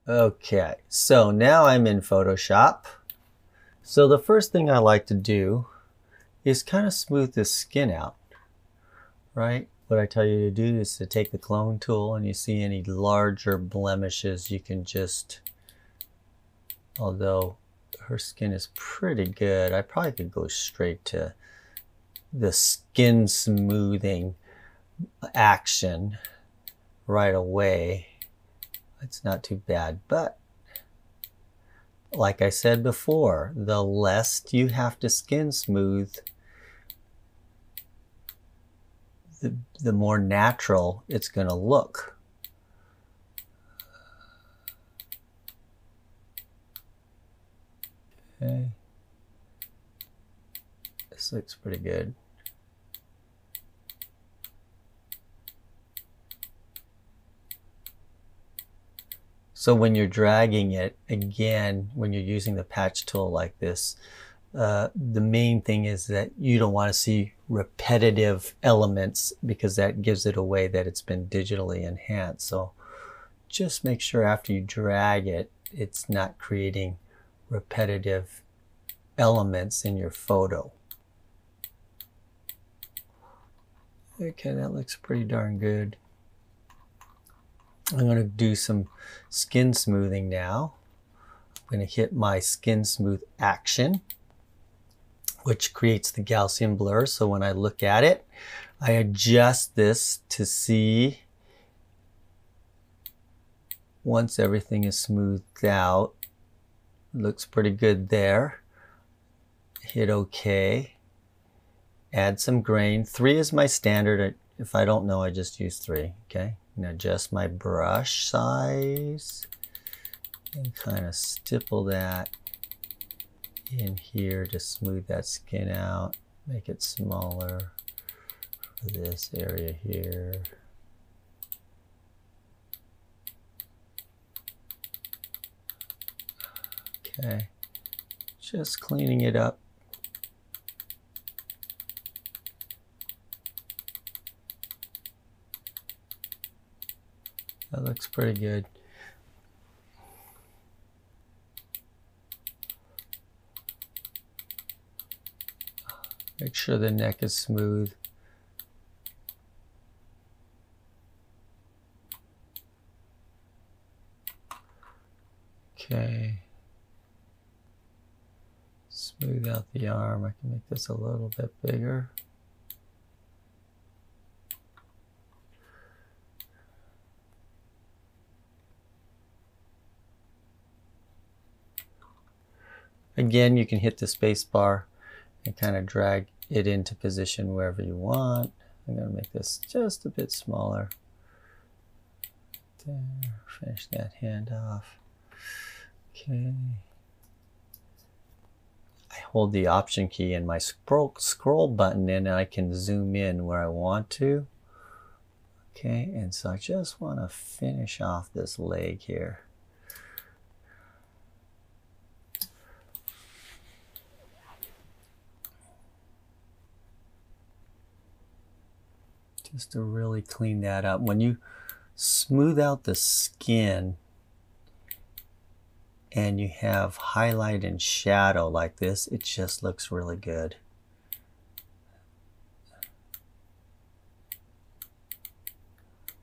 Okay, so now I'm in Photoshop. So the first thing I like to do is kind of smooth this skin out, right? What I tell you to do is to take the clone tool, and you see any larger blemishes, you can just, although her skin is pretty good, I probably could go straight to the skin smoothing action right away. It's not too bad, but like I said before, the less you have to skin smooth, the more natural it's going to look. Okay. This looks pretty good. So when you're dragging it, again, when you're using the patch tool like this, the main thing is that you don't want to see repetitive elements, because that gives it away that it's been digitally enhanced. So just make sure after you drag it, it's not creating repetitive elements in your photo. Okay, that looks pretty darn good. I'm going to do some skin smoothing now. I'm going to hit my skin smooth action, which creates the Gaussian blur. So when I look at it, I adjust this to see once everything is smoothed out. It looks pretty good there. Hit OK. Add some grain. 3 is my standard. If I don't know, I just use 3. Okay. And adjust my brush size and kind of stipple that in here to smooth that skin out. Make it smaller for this area here. Okay. Just cleaning it up. That looks pretty good. Make sure the neck is smooth. Okay. Smooth out the arm. I can make this a little bit bigger. Again, you can hit the space bar and kind of drag it into position wherever you want. I'm going to make this just a bit smaller. There, finish that hand off. Okay. I hold the Option key and my scroll button in, and I can zoom in where I want to. Okay, and so I just want to finish off this leg here. Just to really clean that up. When you smooth out the skin and you have highlight and shadow like this, it just looks really good.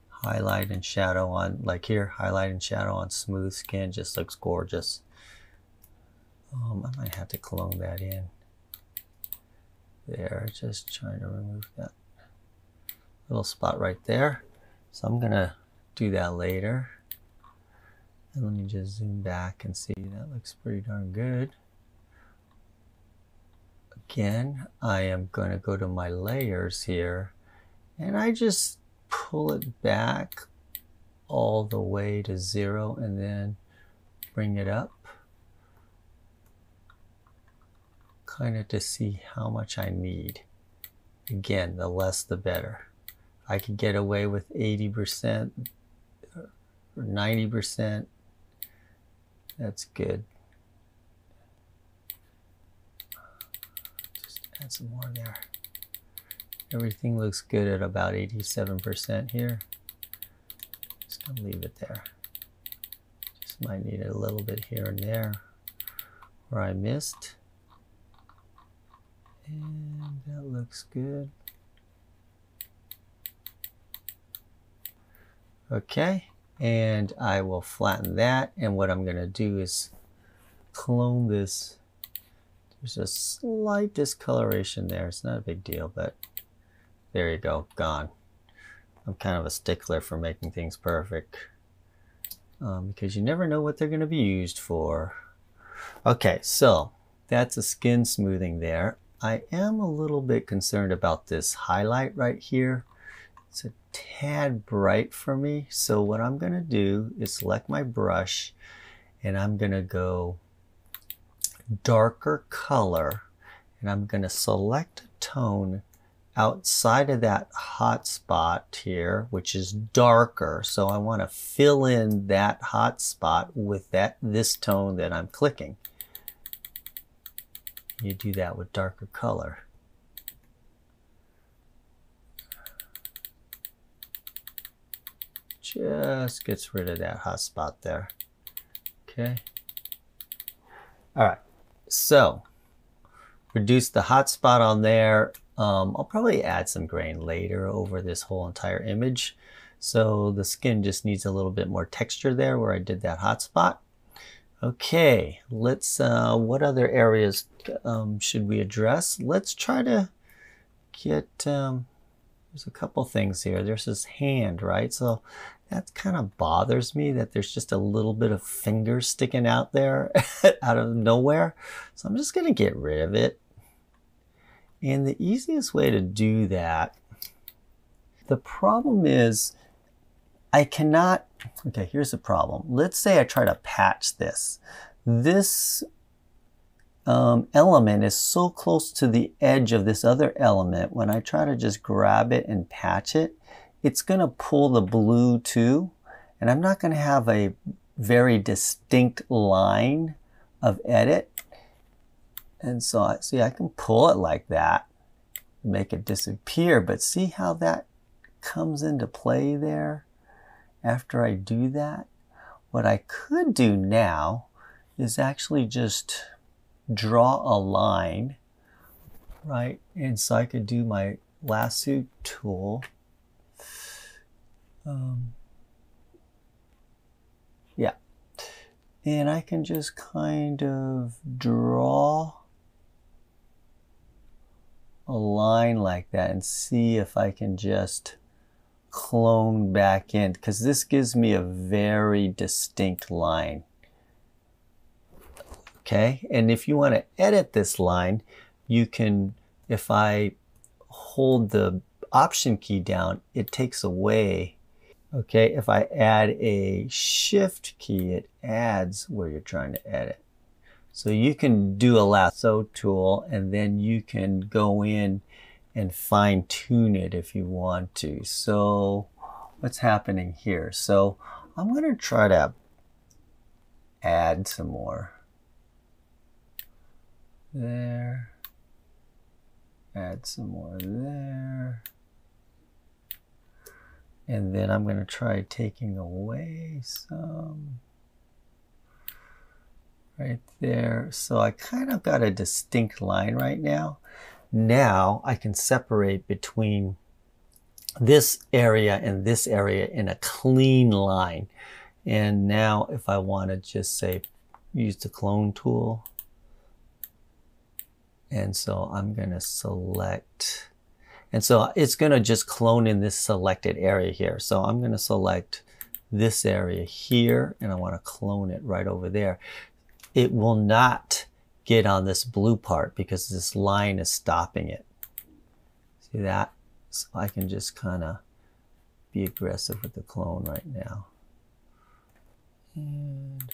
Highlight and shadow on, like here, highlight and shadow on smooth skin just looks gorgeous. I might have to clone that in. There, just trying to remove that little spot right there. So I'm gonna do that later. And let me just zoom back and see. That looks pretty darn good. Again, I am going to go to my layers here, and I just pull it back all the way to 0 and then bring it up, kind of to see how much I need. Again, the less the better. I could get away with 80% or 90%. That's good. Just add some more there. Everything looks good at about 87% here. Just gonna leave it there. Just Just might need a little bit here and there where I missed. And that looks good. Okay, and I will flatten that, and what I'm going to do is clone this. There's a slight discoloration there. It's not a big deal, but there you go, gone. I'm kind of a stickler for making things perfect because you never know what they're going to be used for. Okay, so that's a skin smoothing there. I am a little bit concerned about this highlight right here. It's a tad bright for me, so what I'm going to do is select my brush and I'm going to go darker color, and I'm going to select a tone outside of that hot spot here, which is darker. So I want to fill in that hot spot with this tone that I'm clicking. You do that with darker color. Just gets rid of that hot spot there. Okay. All right. So reduce the hot spot on there. I'll probably add some grain later over this whole entire image. So the skin just needs a little bit more texture there where I did that hot spot. Okay, let's, what other areas should we address? Let's try to get, there's a couple things here. There's this hand, right? So that kind of bothers me that there's just a little bit of finger sticking out there out of nowhere. So I'm just going to get rid of it. And the easiest way to do that, the problem is I cannot, okay, here's the problem. Let's say I try to patch this. This element is so close to the edge of this other element. When I try to just grab it and patch it, it's going to pull the blue too. And I'm not going to have a very distinct line of edit. And so see, I can pull it like that, make it disappear, but see how that comes into play there after I do that? What I could do now is actually just draw a line, right? And so I could do my lasso tool. Yeah. And I can just kind of draw a line like that and see if I can just clone back in, because this gives me a very distinct line. Okay, and if you want to edit this line, you can, if I hold the Option key down, it takes away. Okay, if I add a Shift key, it adds where you're trying to edit. So you can do a lasso tool and then you can go in and fine tune it if you want to. So what's happening here? So I'm going to try to add some more. There. Add some more there. And then I'm going to try taking away some right there. So I kind of got a distinct line right now. Now I can separate between this area and this area in a clean line. And now if I want to just say use the clone tool, and so I'm going to select, and so it's going to just clone in this selected area here. So I'm going to select this area here and I want to clone it right over there. It will not get on this blue part because this line is stopping it. See that? So I can just kind of be aggressive with the clone right now. And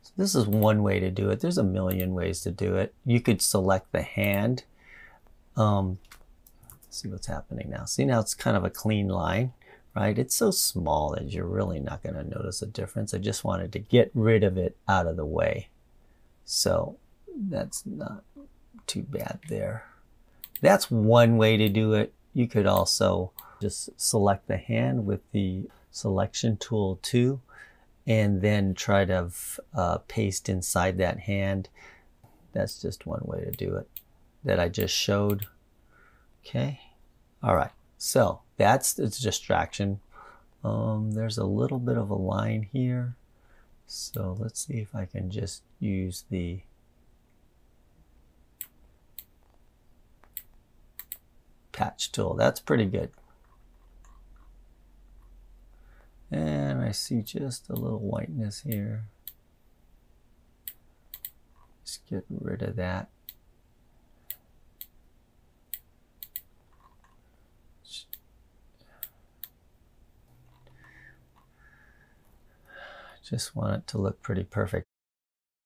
so this is one way to do it. There's a million ways to do it. You could select the hand. Let's see what's happening now. See, now it's kind of a clean line, right? It's so small that you're really not going to notice a difference. I just wanted to get rid of it out of the way. So that's not too bad there. That's one way to do it. You could also just select the hand with the selection tool too. and then try to paste inside that hand. That's just one way to do it that I just showed. Okay. All right. So that's the distraction. There's a little bit of a line here. So let's see if I can just use the patch tool. That's pretty good. And I see just a little whiteness here. Just get rid of that. Just want it to look pretty perfect.